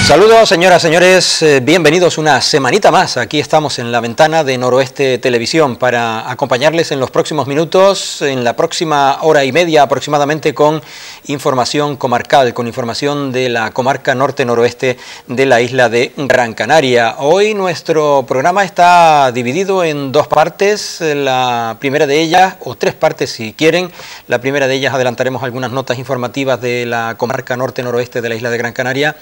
Saludos, señoras, señores, bienvenidos una semanita más. Aquí estamos en la ventana de Noroeste Televisión para acompañarles en los próximos minutos, en la próxima hora y media aproximadamente, con información comarcal, con información de la comarca norte-noroeste de la isla de Gran Canaria. Hoy nuestro programa está dividido en dos partes, la primera de ellas, o tres partes si quieren. La primera de ellas adelantaremos algunas notas informativas de la comarca norte-noroeste de la isla de Gran Canaria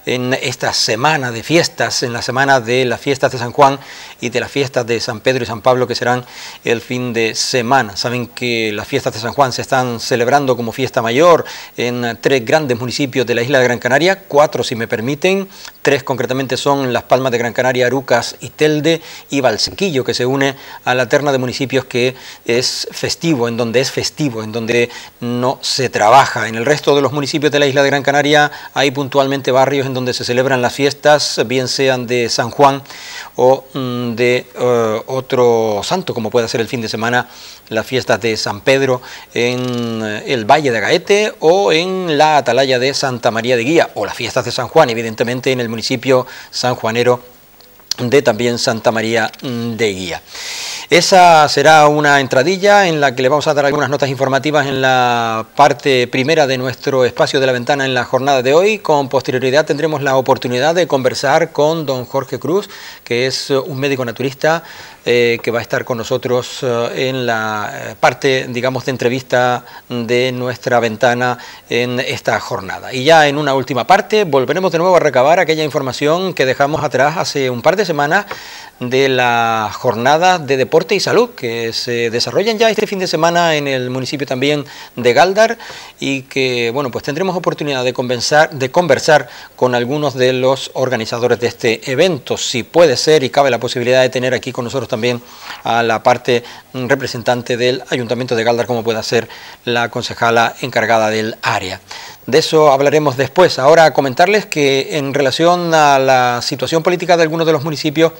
en esta semana de fiestas, en la semana de las fiestas de San Juan y de las fiestas de San Pedro y San Pablo, que serán el fin de semana. Saben que las fiestas de San Juan se están celebrando como fiesta mayor en tres grandes municipios de la isla de Gran Canaria, cuatro si me permiten. Tres concretamente son Las Palmas de Gran Canaria, Arucas y Telde, y Valsequillo, que se une a la terna de municipios que es festivo, en donde no se trabaja. En el resto de los municipios de la isla de Gran Canaria hay puntualmente barrios en donde se celebran las fiestas, bien sean de San Juan o de otro santo, como puede ser el fin de semana las fiestas de San Pedro en el Valle de Gaete o en la Atalaya de Santa María de Guía, o las fiestas de San Juan, evidentemente en el municipio sanjuanero de también Santa María de Guía. Esa será una entradilla en la que le vamos a dar algunas notas informativas en la parte primera de nuestro espacio de la ventana en la jornada de hoy. Con posterioridad tendremos la oportunidad de conversar con don Jorge Cruz, que es un médico naturista que va a estar con nosotros en la parte, digamos, de entrevista de nuestra ventana en esta jornada. Y ya en una última parte volveremos de nuevo a recabar aquella información que dejamos atrás hace un par de semanas de la jornada de deporte y salud que se desarrollan ya este fin de semana en el municipio también de Gáldar, y que, bueno, pues tendremos oportunidad de conversar con algunos de los organizadores de este evento, si puede ser y cabe la posibilidad de tener aquí con nosotros también a la parte representante del Ayuntamiento de Gáldar, como pueda ser la concejala encargada del área. De eso hablaremos después. Ahora comentarles que en relación a la situación política de algunos de los municipios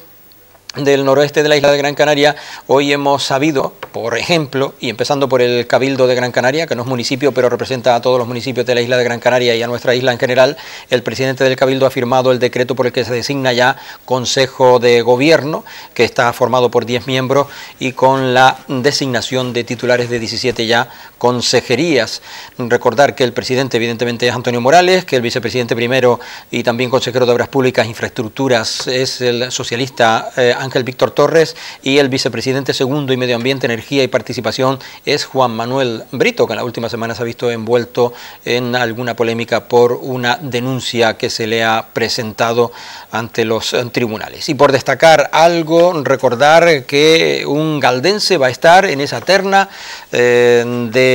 del noroeste de la isla de Gran Canaria, hoy hemos sabido, por ejemplo, y empezando por el Cabildo de Gran Canaria, que no es municipio pero representa a todos los municipios de la isla de Gran Canaria y a nuestra isla en general, el presidente del Cabildo ha firmado el decreto por el que se designa ya Consejo de Gobierno, que está formado por 10 miembros y con la designación de titulares de 17 ya consejerías. Recordar que el presidente evidentemente es Antonio Morales, que el vicepresidente primero y también consejero de Obras Públicas e Infraestructuras es el socialista Ángel Víctor Torres, y el vicepresidente segundo y Medio Ambiente, Energía y Participación es Juan Manuel Brito, que en la última semana se ha visto envuelto en alguna polémica por una denuncia que se le ha presentado ante los tribunales. Y por destacar algo, recordar que un galdense va a estar en esa terna de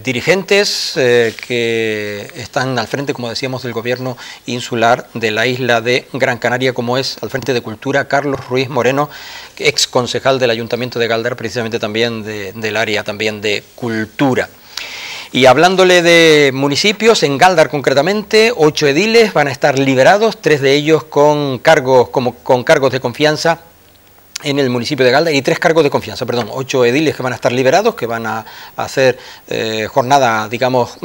dirigentes que están al frente, como decíamos, del gobierno insular de la isla de Gran Canaria, como es al frente de Cultura Carlos Ruiz Moreno, ex concejal del Ayuntamiento de Gáldar, precisamente también del área también de Cultura. Y hablándole de municipios, en Gáldar concretamente, 8 ediles van a estar liberados, 3 de ellos con cargos de confianza en el municipio de Gáldar, y 3 cargos de confianza, 8 ediles que van a estar liberados, que van a hacer jornada, digamos,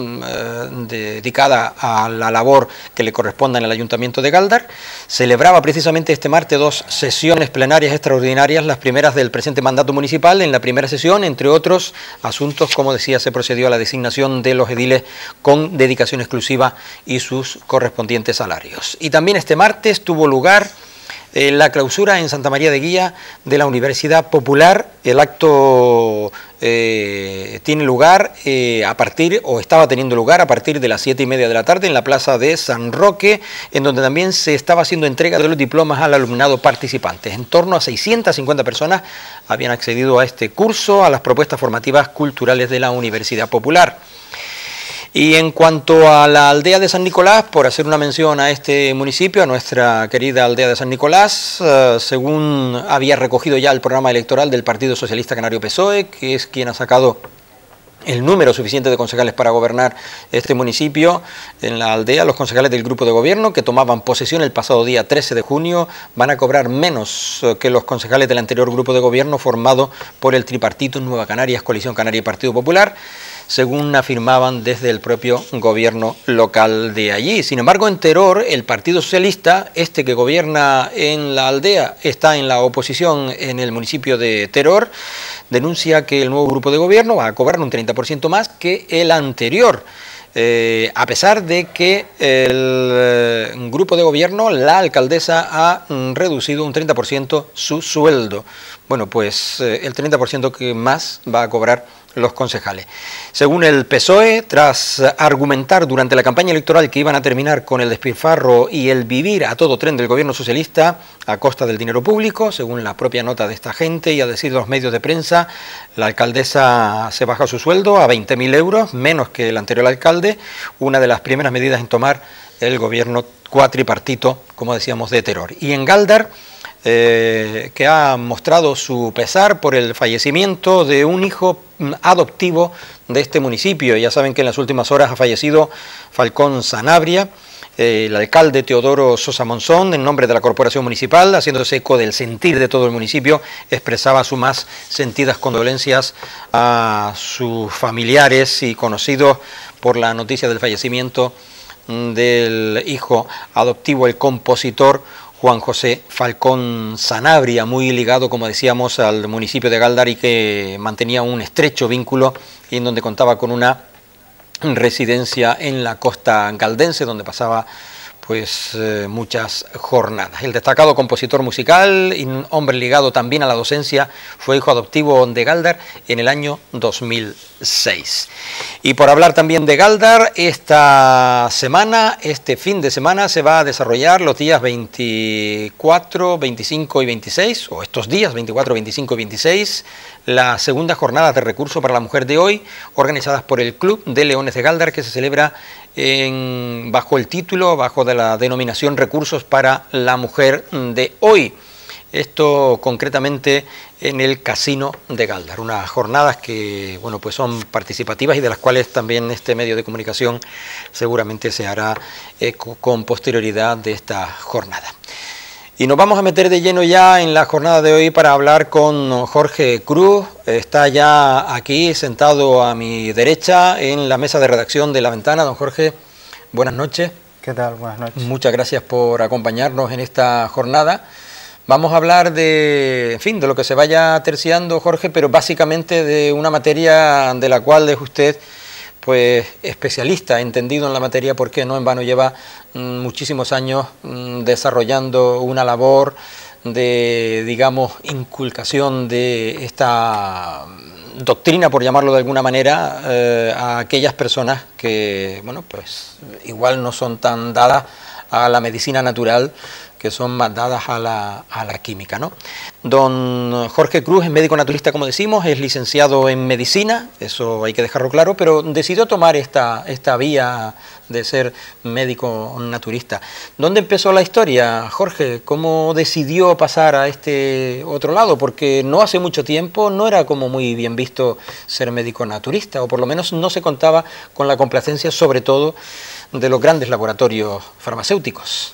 dedicada a la labor que le corresponda en el Ayuntamiento de Gáldar. Celebraba precisamente este martes 2 sesiones plenarias extraordinarias, las primeras del presente mandato municipal. En la primera sesión, entre otros asuntos, como decía, se procedió a la designación de los ediles con dedicación exclusiva y sus correspondientes salarios. Y también este martes tuvo lugar la clausura en Santa María de Guía de la Universidad Popular. El acto tiene lugar estaba teniendo lugar a partir de las 7:30 de la tarde en la plaza de San Roque, en donde también se estaba haciendo entrega de los diplomas al alumnado participante. En torno a 650 personas habían accedido a este curso, a las propuestas formativas culturales de la Universidad Popular. Y en cuanto a la aldea de San Nicolás, por hacer una mención a este municipio, a nuestra querida aldea de San Nicolás, según había recogido ya el programa electoral del Partido Socialista Canario PSOE, que es quien ha sacado el número suficiente de concejales para gobernar este municipio, en la aldea los concejales del grupo de gobierno que tomaban posesión el pasado día 13 de junio van a cobrar menos que los concejales del anterior grupo de gobierno formado por el tripartito Nueva Canarias, Coalición Canaria y Partido Popular. según afirmaban desde el propio gobierno local de allí. Sin embargo, en Teror, el Partido Socialista, este que gobierna en la aldea, está en la oposición en el municipio de Teror, denuncia que el nuevo grupo de gobierno va a cobrar un 30% más que el anterior. A pesar de que el grupo de gobierno, la alcaldesa, ha reducido un 30% su sueldo. Bueno, pues el 30% que más va a cobrar los concejales. Según el PSOE, tras argumentar durante la campaña electoral que iban a terminar con el despilfarro y el vivir a todo tren del gobierno socialista a costa del dinero público, según la propia nota de esta gente y a decir de los medios de prensa, la alcaldesa se baja su sueldo a 20.000 euros, menos que el anterior alcalde, una de las primeras medidas en tomar el gobierno cuatripartito, como decíamos, de Teror. Y en Gáldar, que ha mostrado su pesar por el fallecimiento de un hijo adoptivo de este municipio. Ya saben que en las últimas horas ha fallecido Falcón Sanabria. El alcalde Teodoro Sosa Monzón, en nombre de la corporación municipal, haciéndose eco del sentir de todo el municipio, expresaba sus más sentidas condolencias a sus familiares y conocidos por la noticia del fallecimiento del hijo adoptivo, el compositor Juan José Falcón Sanabria, muy ligado, como decíamos, al municipio de Gáldar y que mantenía un estrecho vínculo y en donde contaba con una residencia en la costa galdense, donde pasaba pues muchas jornadas. El destacado compositor musical y un hombre ligado también a la docencia fue hijo adoptivo de Gáldar en el año 2006. Y por hablar también de Gáldar, este fin de semana se va a desarrollar los días 24, 25 y 26, o estos días 24, 25 y 26, la segunda jornada de recurso para la mujer de hoy, organizadas por el Club de Leones de Gáldar, que se celebra bajo el título, bajo de la denominación Recursos para la Mujer de Hoy. Esto concretamente en el Casino de Gáldar, unas jornadas que bueno, pues son participativas y de las cuales también este medio de comunicación seguramente se hará eco con posterioridad de esta jornada. Y nos vamos a meter de lleno ya en la jornada de hoy para hablar con Jorge Cruz. Está ya aquí sentado a mi derecha en la mesa de redacción de La Ventana. Don Jorge, buenas noches. ¿Qué tal? Buenas noches. Muchas gracias por acompañarnos en esta jornada. Vamos a hablar de, en fin, de lo que se vaya terciando, Jorge, pero básicamente de una materia de la cual es usted pues especialista, entendido en la materia, porque no en vano lleva muchísimos años desarrollando una labor de, digamos, inculcación de esta doctrina, por llamarlo de alguna manera, a aquellas personas que, bueno, pues igual no son tan dadas a la medicina natural, que son más dadas a la química, ¿no? Don Jorge Cruz es médico naturista, como decimos, es licenciado en medicina, eso hay que dejarlo claro, pero decidió tomar esta vía de ser médico naturista. ¿Dónde empezó la historia, Jorge? ¿Cómo decidió pasar a este otro lado? Porque no hace mucho tiempo no era como muy bien visto ser médico naturista, o por lo menos no se contaba con la complacencia, sobre todo, de los grandes laboratorios farmacéuticos.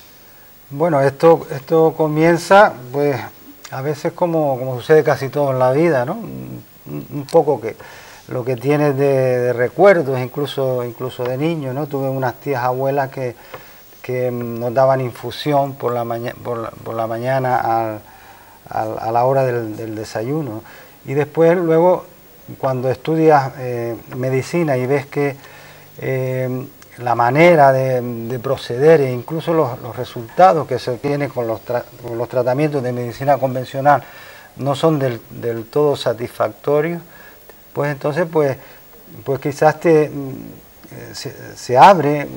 Bueno, esto comienza, pues, a veces como sucede casi todo en la vida, ¿no? Un poco que lo que tienes de recuerdos, incluso de niño, ¿no? Tuve unas tías abuelas que nos daban infusión por la mañana a la hora del desayuno. Y después, luego, cuando estudias medicina y ves que la manera de proceder e incluso los resultados que se obtienen con los tratamientos de medicina convencional no son del todo satisfactorios, pues entonces pues quizás se abre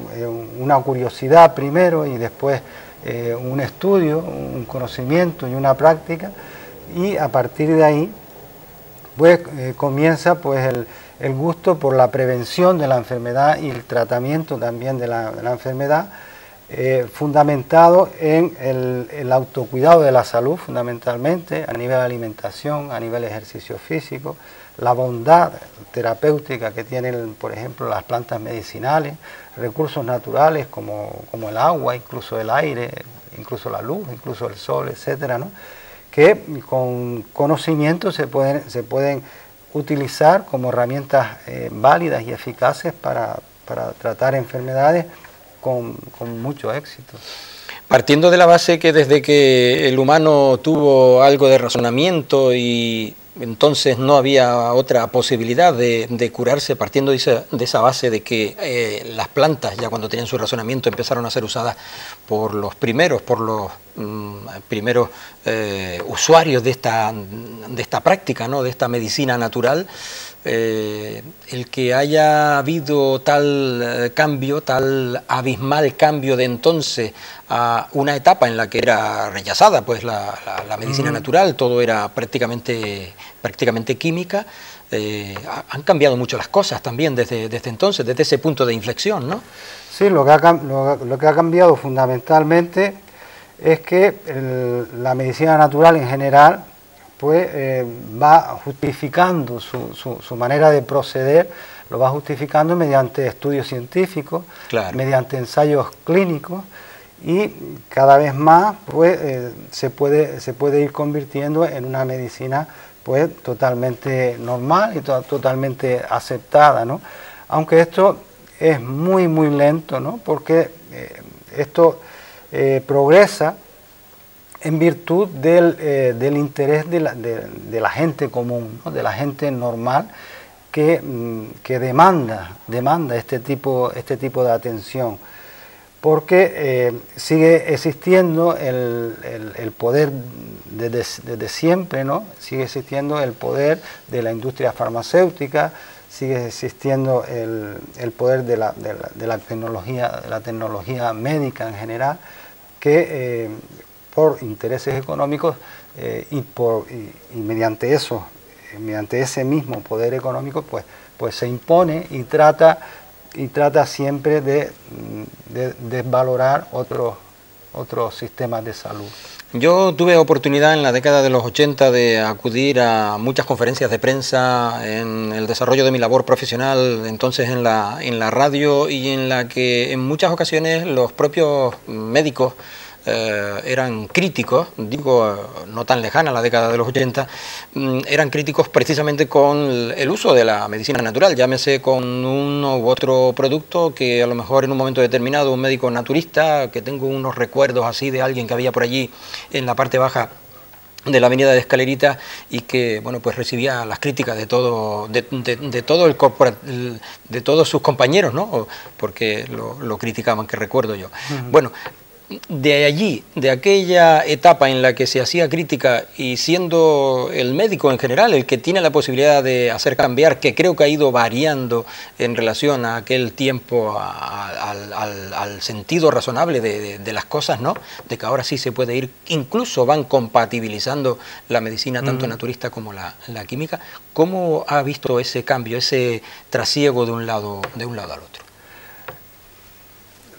una curiosidad primero y después un estudio, un conocimiento y una práctica, y a partir de ahí pues comienza pues el gusto por la prevención de la enfermedad y el tratamiento también de la enfermedad, fundamentado en el autocuidado de la salud, fundamentalmente a nivel de alimentación, a nivel de ejercicio físico, la bondad terapéutica que tienen, por ejemplo, las plantas medicinales, recursos naturales como el agua, incluso el aire, incluso la luz, incluso el sol, etcétera, ¿no? Que con conocimiento se pueden utilizar como herramientas válidas y eficaces para tratar enfermedades con mucho éxito. Partiendo de la base que desde que el humano tuvo algo de razonamiento y entonces no había otra posibilidad de curarse, partiendo de esa base de que las plantas, ya cuando tenían su razonamiento, empezaron a ser usadas por los primeros usuarios de esta práctica, ¿no?, de esta medicina natural. El que haya habido tal cambio, tal abismal cambio de entonces a una etapa en la que era rechazada pues la medicina natural, todo era prácticamente química, han cambiado mucho las cosas también desde entonces, desde ese punto de inflexión, ¿no? Sí, lo que ha cambiado fundamentalmente es que la medicina natural en general pues va justificando su manera de proceder, lo va justificando mediante estudios científicos, claro, mediante ensayos clínicos, y cada vez más pues se puede ir convirtiendo en una medicina pues totalmente normal y totalmente aceptada, ¿no? Aunque esto es muy lento, ¿no? Porque esto progresa en virtud del interés de la gente común, ¿no?, de la gente normal que demanda este tipo de atención, porque sigue existiendo el poder desde siempre, ¿no? Sigue existiendo el poder de la industria farmacéutica, sigue existiendo el poder de la tecnología médica en general, que por intereses económicos y mediante eso, mediante ese mismo poder económico, pues se impone y trata siempre de desvalorar otros sistemas de salud. Yo tuve oportunidad en la década de los 80 de acudir a muchas conferencias de prensa en el desarrollo de mi labor profesional, entonces en la radio, y en la que en muchas ocasiones los propios médicos eran críticos, digo, no tan lejana la década de los 80, eran críticos precisamente con el uso de la medicina natural, llámese con uno u otro producto que a lo mejor en un momento determinado un médico naturista, que tengo unos recuerdos así de alguien que había por allí en la parte baja de la avenida de Escalerita, y que bueno, pues recibía las críticas de todos sus compañeros, ¿no? Porque lo criticaban, que recuerdo yo. Bueno, de allí, de aquella etapa en la que se hacía crítica, y siendo el médico en general el que tiene la posibilidad de hacer cambiar, que creo que ha ido variando en relación a aquel tiempo, al sentido razonable de las cosas, ¿no? De que ahora sí se puede ir, incluso van compatibilizando la medicina tanto naturista como la química. ¿Cómo ha visto ese cambio, ese trasiego de un lado al otro?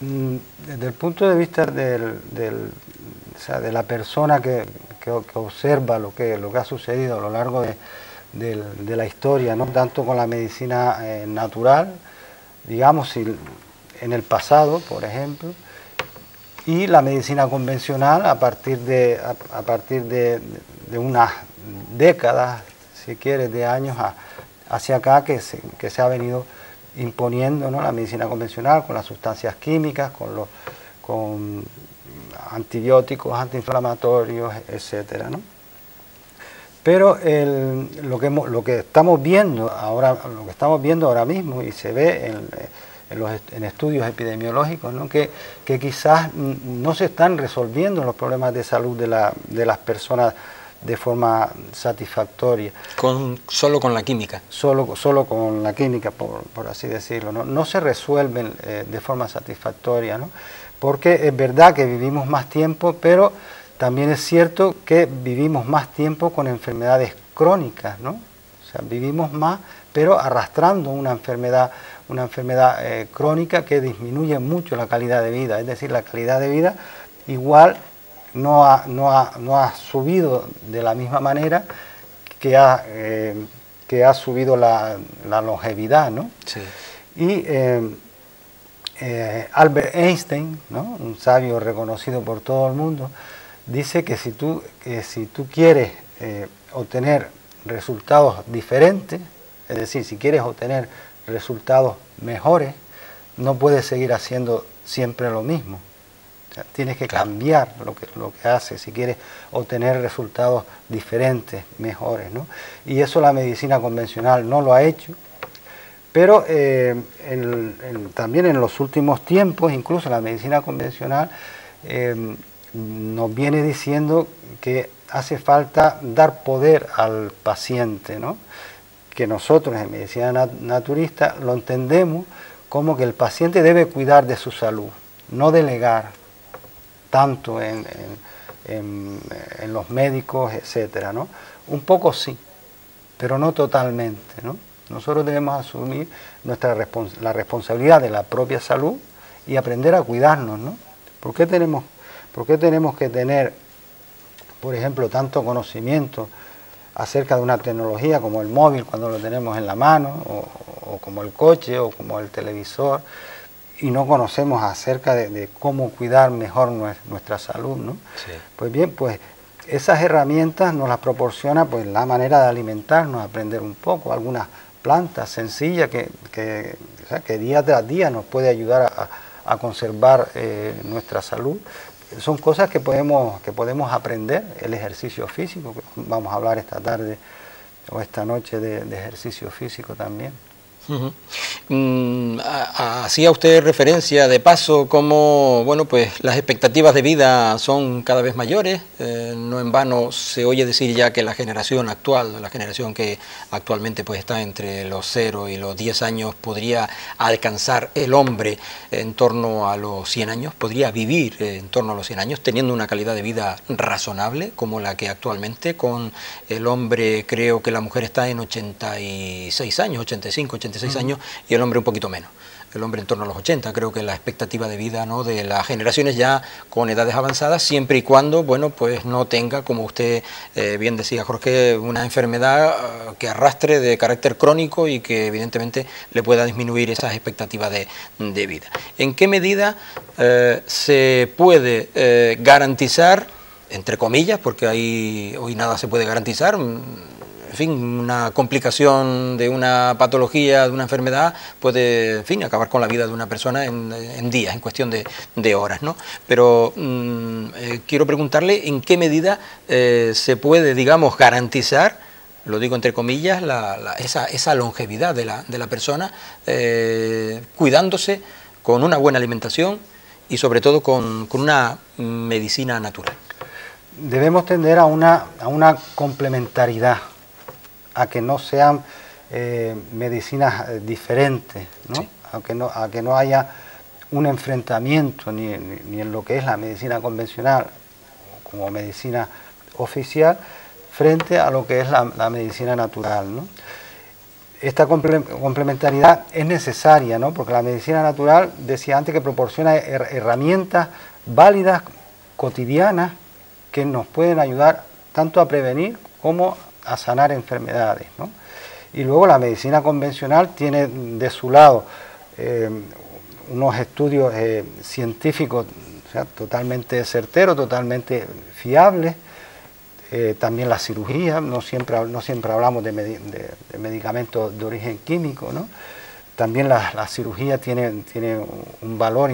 Desde el punto de vista de la persona que observa lo que ha sucedido a lo largo de la historia, ¿no?, tanto con la medicina natural, digamos, en el pasado, por ejemplo, y la medicina convencional a partir de unas décadas, si quieres, de años hacia acá, que se ha venido imponiendo, ¿no?, la medicina convencional con las sustancias químicas, con antibióticos, antiinflamatorios, etcétera, ¿no? Pero lo que estamos viendo ahora mismo, y se ve en estudios epidemiológicos, ¿no?, que quizás no se están resolviendo los problemas de salud de las personas de forma satisfactoria. Solo con la química. Solo con la química, por así decirlo, ¿no? No se resuelven de forma satisfactoria, ¿no? Porque es verdad que vivimos más tiempo, pero también es cierto que vivimos más tiempo con enfermedades crónicas, ¿no? O sea, vivimos más, pero arrastrando una enfermedad crónica que disminuye mucho la calidad de vida. Es decir, la calidad de vida igual no ha subido de la misma manera que ha subido la longevidad, ¿no? Sí. Y Albert Einstein, ¿no?, un sabio reconocido por todo el mundo, dice que si tú quieres obtener resultados diferentes, es decir, si quieres obtener resultados mejores, no puedes seguir haciendo siempre lo mismo. O sea, tienes que cambiar lo que haces si quieres obtener resultados diferentes, mejores, ¿no? Y eso la medicina convencional no lo ha hecho, pero también en los últimos tiempos, incluso la medicina convencional nos viene diciendo que hace falta dar poder al paciente, ¿no? Que nosotros en medicina naturista lo entendemos como que el paciente debe cuidar de su salud, no delegar tanto en los médicos, etcétera, ¿no? Un poco sí, pero no totalmente, ¿no? Nosotros debemos asumir la responsabilidad de la propia salud y aprender a cuidarnos, ¿no? ¿Por qué tenemos que tener, por ejemplo, tanto conocimiento acerca de una tecnología como el móvil cuando lo tenemos en la mano, o como el coche, o como el televisor, y no conocemos acerca de cómo cuidar mejor nuestra salud, ¿no? Sí. Pues bien, pues esas herramientas nos las proporciona pues la manera de alimentarnos, aprender un poco, algunas plantas sencillas que día tras día nos puede ayudar a conservar nuestra salud. Son cosas que podemos aprender, el ejercicio físico, que vamos a hablar esta tarde o esta noche de ejercicio físico también. Hacía usted referencia de paso cómo, bueno, pues las expectativas de vida son cada vez mayores. No en vano se oye decir ya que la generación actual, la generación que actualmente pues está entre los 0 y los 10 años, podría alcanzar el hombre en torno a los 100 años, podría vivir en torno a los 100 años teniendo una calidad de vida razonable como la que actualmente. Con el hombre creo que la mujer está en 86 años, 85, 86 años, y el hombre un poquito menos. El hombre en torno a los 80, creo que la expectativa de vida, ¿no?, de las generaciones ya con edades avanzadas, siempre y cuando, bueno, pues no tenga, como usted bien decía, Jorge, una enfermedad que arrastre de carácter crónico y que evidentemente le pueda disminuir esas expectativas de vida. ¿En qué medida se puede garantizar, entre comillas, porque hoy nada se puede garantizar, en fin, una complicación de una patología, de una enfermedad, puede, en fin, acabar con la vida de una persona en días, en cuestión de horas, ¿no? Pero quiero preguntarle en qué medida se puede, digamos, garantizar, lo digo entre comillas, esa longevidad de la persona, cuidándose con una buena alimentación y sobre todo con una medicina natural. Debemos tender a una complementariedad, a que no sean medicinas diferentes, ¿no? Sí. A que no haya un enfrentamiento ni en lo que es la medicina convencional como medicina oficial frente a lo que es la medicina natural, ¿no? Esta complementariedad es necesaria, ¿no? Porque la medicina natural, decía antes, que proporciona herramientas válidas, cotidianas, que nos pueden ayudar tanto a prevenir como a sanar enfermedades, ¿no? Y luego la medicina convencional tiene de su lado unos estudios científicos, o sea, totalmente certeros, totalmente fiables. También la cirugía, no siempre hablamos de medicamentos de origen químico, ¿no? También la cirugía tiene un valor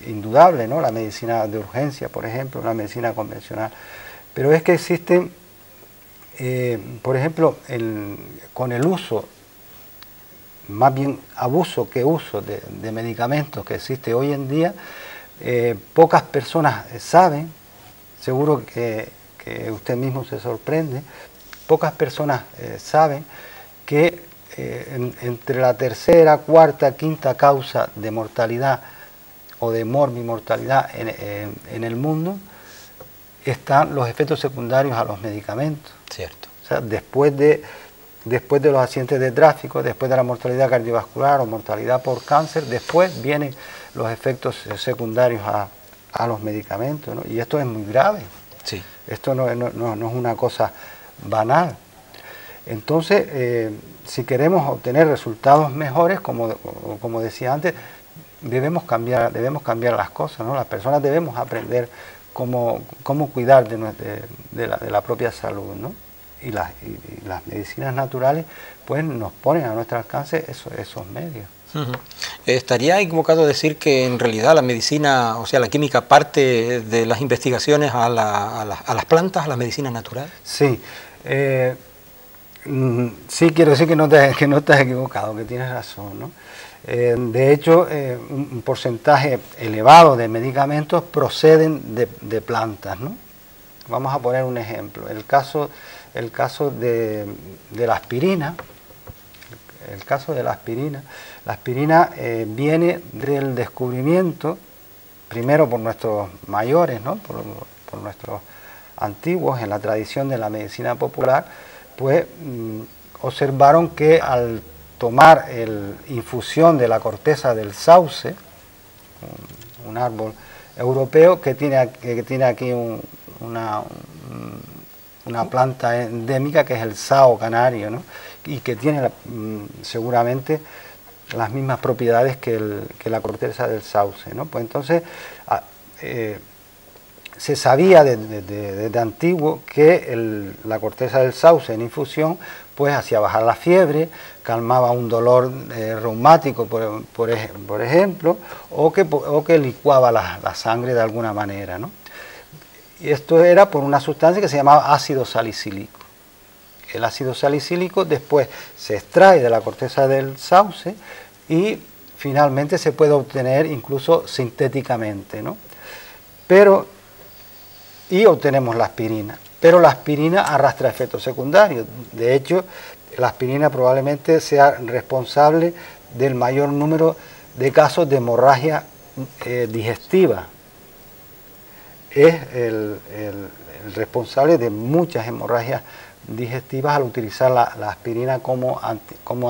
indudable, ¿no? La medicina de urgencia, por ejemplo, la medicina convencional. Pero es que existen, por ejemplo, con el uso, más bien abuso que uso de medicamentos que existe hoy en día, pocas personas saben, seguro que usted mismo se sorprende, pocas personas saben que entre la tercera, cuarta, quinta causa de mortalidad o de morbimortalidad en el mundo están los efectos secundarios a los medicamentos. Cierto. O sea, después de los accidentes de tráfico, después de la mortalidad cardiovascular o mortalidad por cáncer, después vienen los efectos secundarios a los medicamentos, ¿no? Y esto es muy grave. Sí. Esto no es una cosa banal. Entonces, si queremos obtener resultados mejores, como decía antes, debemos cambiar las cosas, ¿no? Las personas debemos aprender cómo cuidar de la propia salud, ¿no? y las medicinas naturales pues nos ponen a nuestro alcance esos medios. ¿Estaría equivocado decir que en realidad la medicina, o sea, la química parte de las investigaciones a las plantas, a la medicina natural? Sí, sí, quiero decir que no estás equivocado, que tienes razón, ¿no? De hecho, un porcentaje elevado de medicamentos proceden de plantas, ¿no? Vamos a poner un ejemplo, el caso de la aspirina. El caso de la aspirina viene del descubrimiento, primero por nuestros mayores, ¿no? por nuestros antiguos en la tradición de la medicina popular, pues observaron que al tomar infusión de la corteza del sauce, un árbol europeo que tiene aquí una planta endémica que es el sao canario, ¿no? Y que tiene seguramente las mismas propiedades que la corteza del sauce, ¿no? Pues entonces se sabía desde antiguo que la corteza del sauce en infusión pues hacía bajar la fiebre, calmaba un dolor reumático, por ejemplo, o que licuaba la sangre de alguna manera, ¿no? Y esto era por una sustancia que se llamaba ácido salicílico. El ácido salicílico después se extrae de la corteza del sauce y finalmente se puede obtener incluso sintéticamente, ¿no? Y obtenemos la aspirina. Pero la aspirina arrastra efectos secundarios. De hecho, la aspirina probablemente sea responsable del mayor número de casos de hemorragia digestiva. Es el responsable de muchas hemorragias digestivas al utilizar la aspirina como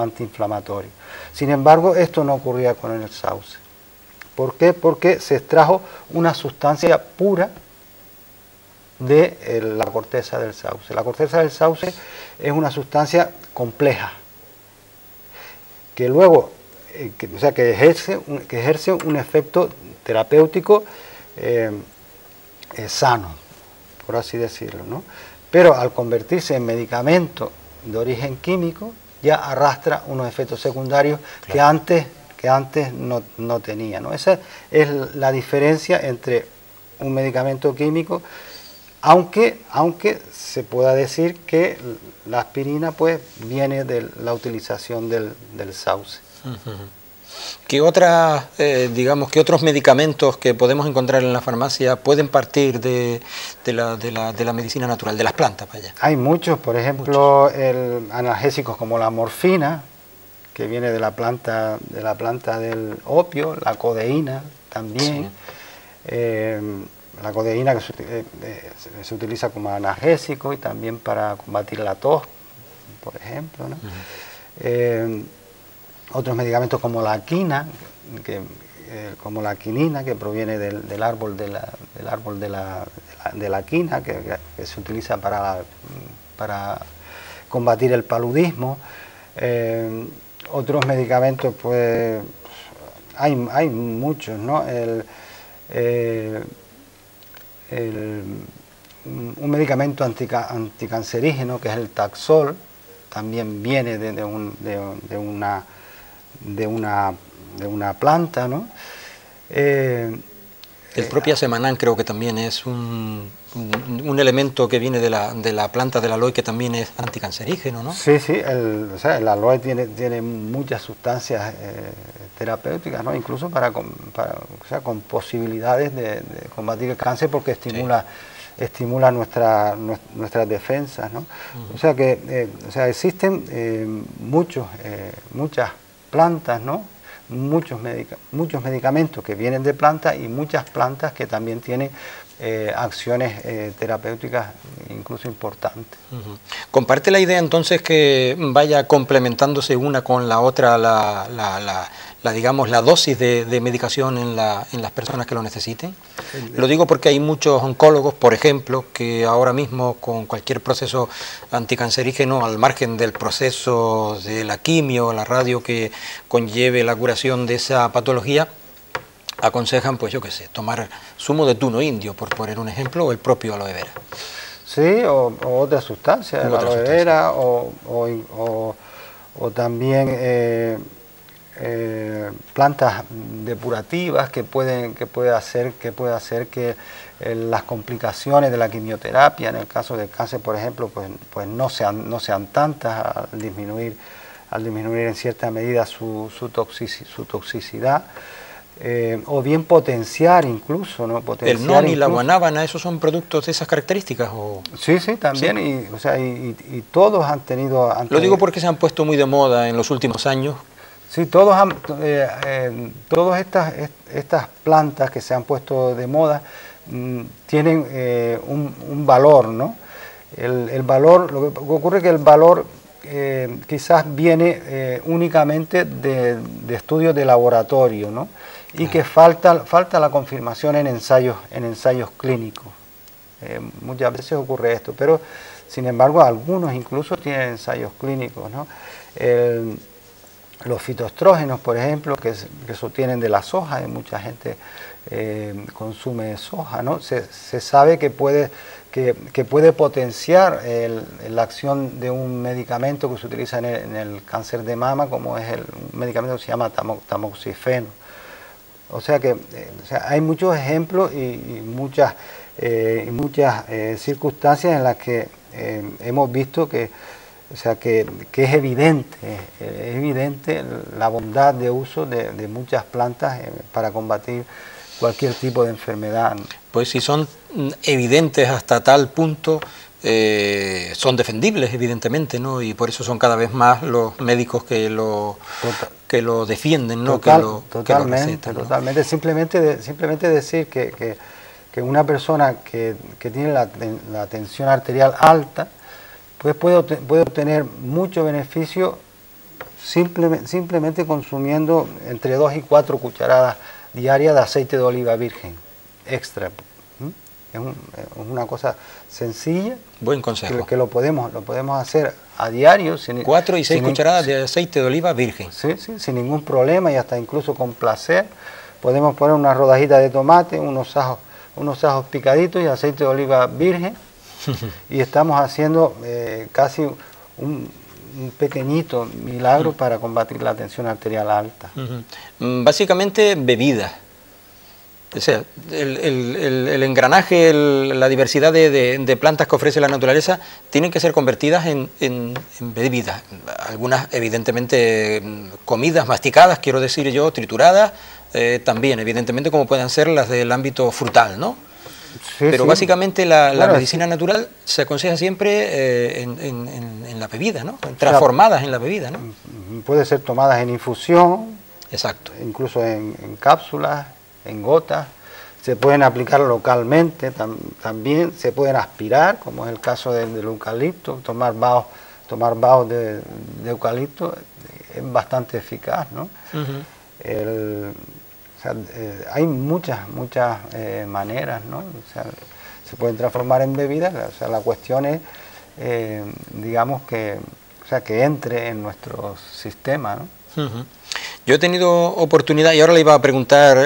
antiinflamatorio. Sin embargo, esto no ocurría con el sauce. ¿Por qué? Porque se extrajo una sustancia pura de la corteza del sauce. La corteza del sauce es una sustancia compleja, que luego, que ejerce un efecto terapéutico sano, por así decirlo, ¿no? Pero al convertirse en medicamento de origen químico, ya arrastra unos efectos secundarios, claro, que antes no tenía, ¿no? Esa es la diferencia entre un medicamento químico, aunque se pueda decir que la aspirina pues viene de la utilización del sauce. ¿Qué digamos, qué otros medicamentos que podemos encontrar en la farmacia pueden partir de la medicina natural, de las plantas, vaya? Hay muchos, por ejemplo, analgésicos como la morfina, que viene de la planta del opio, la codeína también. Sí. La codeína que se utiliza como analgésico y también para combatir la tos, por ejemplo, ¿no? Otros medicamentos como la quina, como la quinina, que proviene del árbol de la quina, que se utiliza para combatir el paludismo. Otros medicamentos, pues hay muchos, ¿no? Un medicamento anticancerígeno que es el Taxol también viene de una planta, ¿no? El propio semanán creo que también es un elemento que viene de la planta del aloe, que también es anticancerígeno, ¿no? Sí, el aloe tiene muchas sustancias terapéuticas, ¿no? Incluso con posibilidades de combatir el cáncer, porque estimula nuestras defensas, ¿no? O sea que existen muchas plantas, ¿no? Muchos medicamentos que vienen de plantas y muchas plantas que también tienen acciones terapéuticas incluso importantes. ¿Comparte la idea entonces que vaya complementándose una con la otra digamos, la dosis de medicación en las personas que lo necesiten? Lo digo porque hay muchos oncólogos, por ejemplo, que ahora mismo con cualquier proceso anticancerígeno, al margen del proceso de la quimio, la radio que conlleve la curación de esa patología, aconsejan, pues yo qué sé, tomar zumo de tuno indio, por poner un ejemplo, o el propio aloe vera. Sí, o otras sustancias, la aloe vera, o también plantas depurativas que puede hacer que las complicaciones de la quimioterapia, en el caso del cáncer, por ejemplo, pues no sean tantas al disminuir en cierta medida su toxicidad. O bien potenciar incluso, ¿no? ¿El noni, la guanábana, esos son productos de esas características? ¿O? Sí, también, sí. Y todos han tenido... Lo digo porque se han puesto muy de moda en los últimos años. Sí, todas estas plantas que se han puesto de moda tienen un valor, ¿no? El valor, lo que ocurre es que el valor quizás viene únicamente de estudios de laboratorio, ¿no? Y que falta la confirmación en ensayos clínicos. Muchas veces ocurre esto, pero sin embargo algunos incluso tienen ensayos clínicos, ¿no? Los fitoestrógenos, por ejemplo, que se obtienen de la soja, y mucha gente consume soja, ¿no? Se sabe que puede potenciar la acción de un medicamento que se utiliza en el cáncer de mama, como es un medicamento que se llama tamoxifeno. O sea que hay muchos ejemplos y muchas circunstancias en las que hemos visto que es evidente la bondad de uso de muchas plantas para combatir cualquier tipo de enfermedad. Pues si son evidentes hasta tal punto, son defendibles evidentemente, ¿no? Y por eso son cada vez más los médicos que lo defienden, ¿no? Totalmente. Simplemente decir que una persona que tiene la tensión arterial alta, pues puede obtener mucho beneficio simplemente consumiendo entre 2 y 4 cucharadas diarias de aceite de oliva virgen extra. Es una cosa sencilla. Buen consejo. Que lo podemos hacer a diario. 4 y 6 cucharadas de aceite de oliva virgen. Sí, sin ningún problema y hasta incluso con placer. Podemos poner una rodajita de tomate, unos ajos picaditos y aceite de oliva virgen. Y estamos haciendo casi un pequeñito milagro para combatir la tensión arterial alta. Básicamente bebidas. O sea, el engranaje, la diversidad de plantas que ofrece la naturaleza tienen que ser convertidas en bebidas. Algunas evidentemente comidas, masticadas, quiero decir yo, trituradas, también evidentemente como pueden ser las del ámbito frutal, ¿no? Sí, pero básicamente la medicina natural se aconseja siempre en la bebida, ¿no? Transformadas en la bebida, ¿no? Puede ser tomadas en infusión. Exacto. Incluso en cápsulas, en gotas. Se pueden aplicar localmente, también se pueden aspirar, como es el caso del eucalipto. Tomar bahos de eucalipto es bastante eficaz, ¿no? Hay muchas maneras, ¿no? O sea, se pueden transformar en bebidas. O sea, la cuestión es, digamos que entre en nuestro sistema, ¿no? Yo he tenido oportunidad, y ahora le iba a preguntar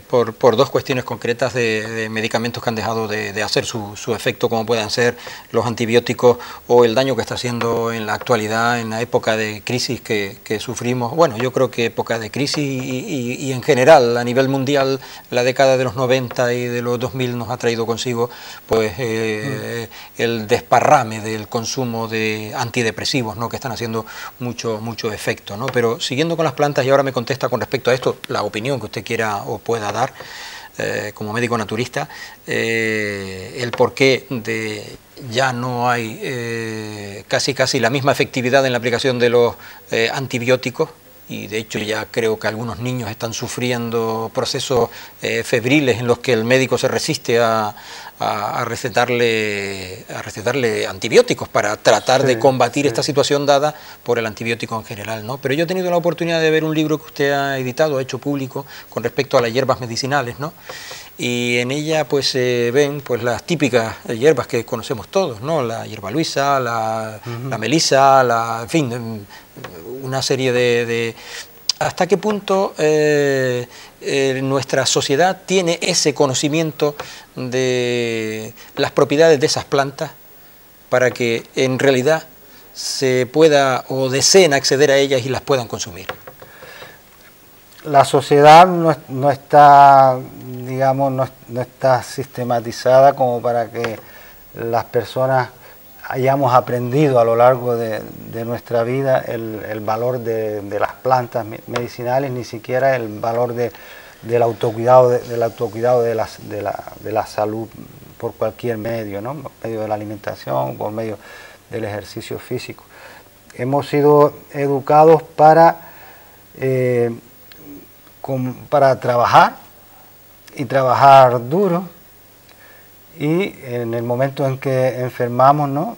por dos cuestiones concretas de medicamentos que han dejado de hacer su efecto, como puedan ser los antibióticos o el daño que está haciendo en la actualidad, en la época de crisis que sufrimos. Bueno, yo creo que época de crisis y en general a nivel mundial la década de los 90 y de los 2000 nos ha traído consigo pues el desparrame del consumo de antidepresivos, ¿no? Que están haciendo mucho efecto, ¿no? Pero siguiendo con las plantas, y ahora me contesta con respecto a esto la opinión que usted quiera o pueda dar como médico naturista, el porqué de ya no hay casi la misma efectividad en la aplicación de los antibióticos, y de hecho ya creo que algunos niños están sufriendo procesos febriles en los que el médico se resiste a recetarle antibióticos para tratar de combatir esta situación dada por el antibiótico en general, ¿no? Pero yo he tenido la oportunidad de ver un libro que usted ha editado, ha hecho público, con respecto a las hierbas medicinales, ¿no? Y en ella pues se ven pues las típicas hierbas que conocemos todos, ¿no? La hierba luisa, la melisa, en fin, una serie de ¿Hasta qué punto nuestra sociedad tiene ese conocimiento de las propiedades de esas plantas para que en realidad se pueda o deseen acceder a ellas y las puedan consumir? La sociedad no está, digamos, no está sistematizada como para que las personas hayamos aprendido a lo largo de nuestra vida el valor de las plantas medicinales, ni siquiera el valor del autocuidado, del autocuidado de la salud por cualquier medio, ¿no? Por medio de la alimentación, por medio del ejercicio físico. Hemos sido educados para trabajar y trabajar duro, y en el momento en que enfermamos, ¿no?,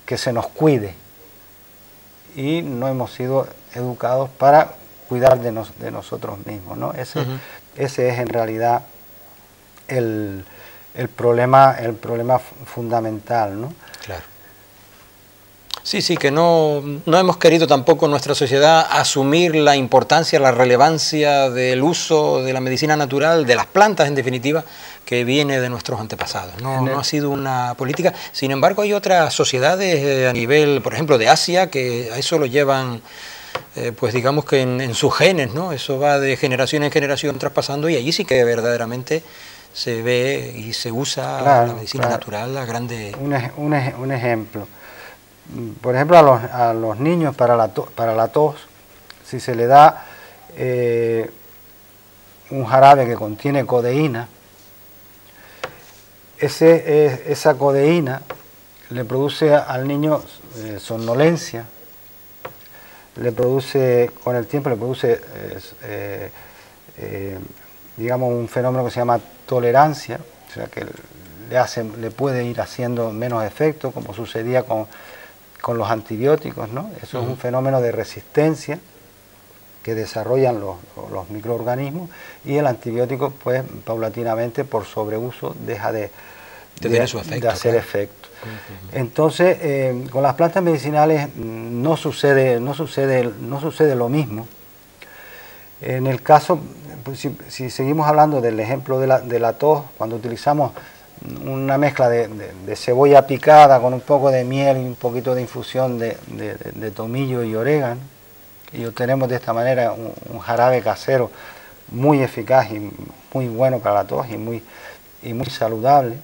que se nos cuide, y no hemos sido educados para cuidar de nosotros mismos, ¿no? Ese es en realidad el problema fundamental, ¿no? Claro. Sí, que no hemos querido tampoco en nuestra sociedad asumir la importancia, la relevancia del uso de la medicina natural, de las plantas en definitiva, que viene de nuestros antepasados. No ha sido una política. Sin embargo, hay otras sociedades a nivel, por ejemplo, de Asia, que a eso lo llevan, pues digamos que en sus genes, ¿no? Eso va de generación en generación traspasando, y allí sí que verdaderamente se ve y se usa la medicina natural a grande. Un ejemplo. Por ejemplo, a los niños para la tos, si se le da un jarabe que contiene codeína, esa codeína le produce al niño somnolencia, con el tiempo le produce digamos, un fenómeno que se llama tolerancia, o sea que le puede ir haciendo menos efecto, como sucedía con los antibióticos, ¿no? Eso es un fenómeno de resistencia que desarrollan los microorganismos, y el antibiótico, pues, paulatinamente, por sobreuso, deja de hacer efecto. Entonces, con las plantas medicinales no sucede lo mismo. En el caso, pues, si seguimos hablando del ejemplo de la tos, cuando utilizamos una mezcla de cebolla picada con un poco de miel y un poquito de infusión de tomillo y orégano, y obtenemos de esta manera un jarabe casero muy eficaz y muy bueno para la tos y muy saludable.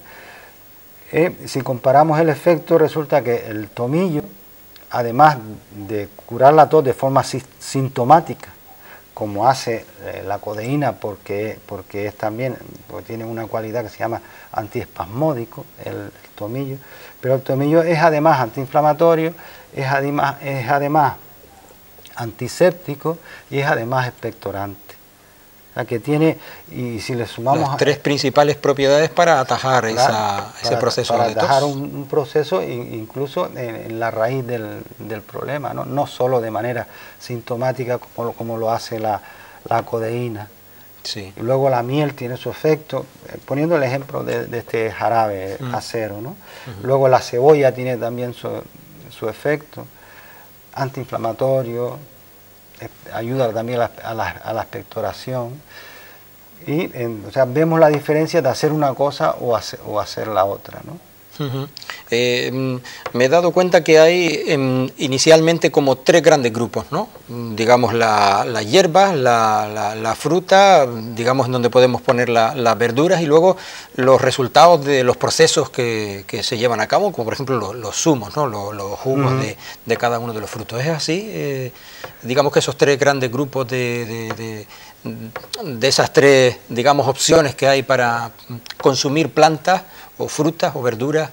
Si comparamos el efecto, resulta que el tomillo, además de curar la tos de forma sintomática, como hace la codeína, porque es también, porque tiene una cualidad que se llama antiespasmódico, el tomillo, pero el tomillo es además antiinflamatorio, es además antiséptico y es además expectorante. O sea que tiene, y si le sumamos las tres principales propiedades para atajar ese proceso de tos. Para atajar un proceso, incluso en la raíz del problema, no solo de manera sintomática como lo hace la codeína. Sí. Y luego la miel tiene su efecto, poniendo el ejemplo de este jarabe casero, ¿no? Luego la cebolla tiene también su efecto antiinflamatorio, ayuda también a la expectoración, y o sea, vemos la diferencia de hacer una cosa o hacer la otra, ¿no? Me he dado cuenta que hay inicialmente como tres grandes grupos, ¿no? Digamos las hierbas, la fruta, digamos en donde podemos poner las verduras, y luego los resultados de los procesos que se llevan a cabo, como por ejemplo los zumos, ¿no? Los jugos de cada uno de los frutos. ¿Es así? Digamos que esos tres grandes grupos de esas tres, digamos, opciones que hay para consumir plantas o frutas o verduras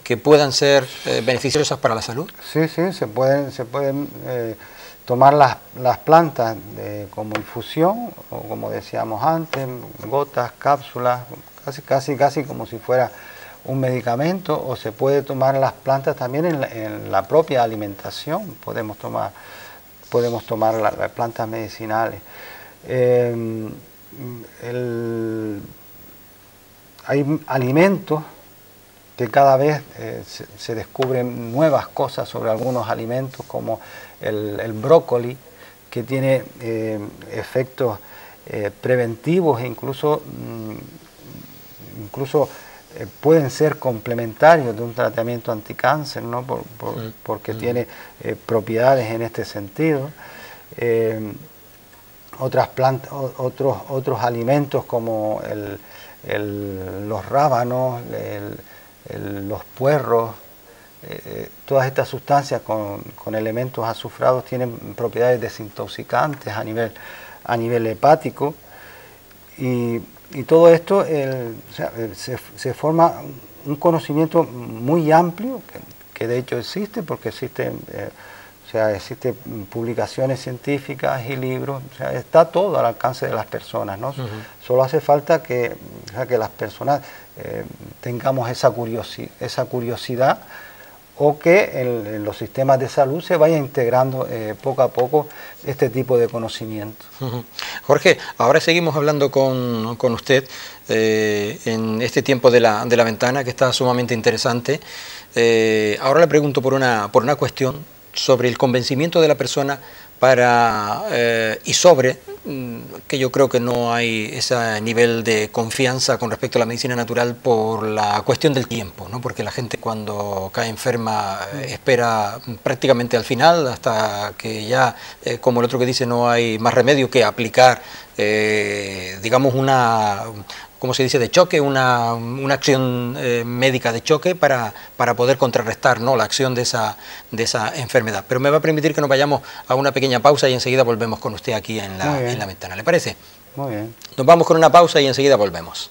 que puedan ser beneficiosas para la salud. Sí, se pueden tomar las plantas como infusión, o como decíamos antes, gotas, cápsulas, casi como si fuera un medicamento, o se puede tomar las plantas también en la propia alimentación. Podemos tomar las plantas medicinales. Hay alimentos que cada vez se descubren nuevas cosas sobre algunos alimentos, como el brócoli, que tiene efectos preventivos e incluso pueden ser complementarios de un tratamiento anticáncer, ¿no? Porque tiene propiedades en este sentido. Otras plantas, otros alimentos como los rábanos, los puerros, todas estas sustancias con elementos azufrados tienen propiedades desintoxicantes a nivel hepático, y todo esto se forma un conocimiento muy amplio, que de hecho existe, porque existen publicaciones científicas y libros, está todo al alcance de las personas, ¿no? Solo hace falta que las personas tengamos esa curiosidad, o que en los sistemas de salud se vaya integrando poco a poco este tipo de conocimiento. Jorge, ahora seguimos hablando con usted en este tiempo de la ventana, que está sumamente interesante. Ahora le pregunto por una cuestión sobre el convencimiento de la persona y sobre que yo creo que no hay ese nivel de confianza con respecto a la medicina natural por la cuestión del tiempo, ¿no? Porque la gente cuando cae enferma espera prácticamente al final, hasta que ya, como el otro que dice, no hay más remedio que aplicar, digamos, ¿cómo se dice?, de choque, una acción médica de choque para poder contrarrestar, ¿no?, la acción de esa enfermedad. Pero me va a permitir que nos vayamos a una pequeña pausa y enseguida volvemos con usted aquí en la ventana. ¿Le parece? Muy bien. Nos vamos con una pausa y enseguida volvemos.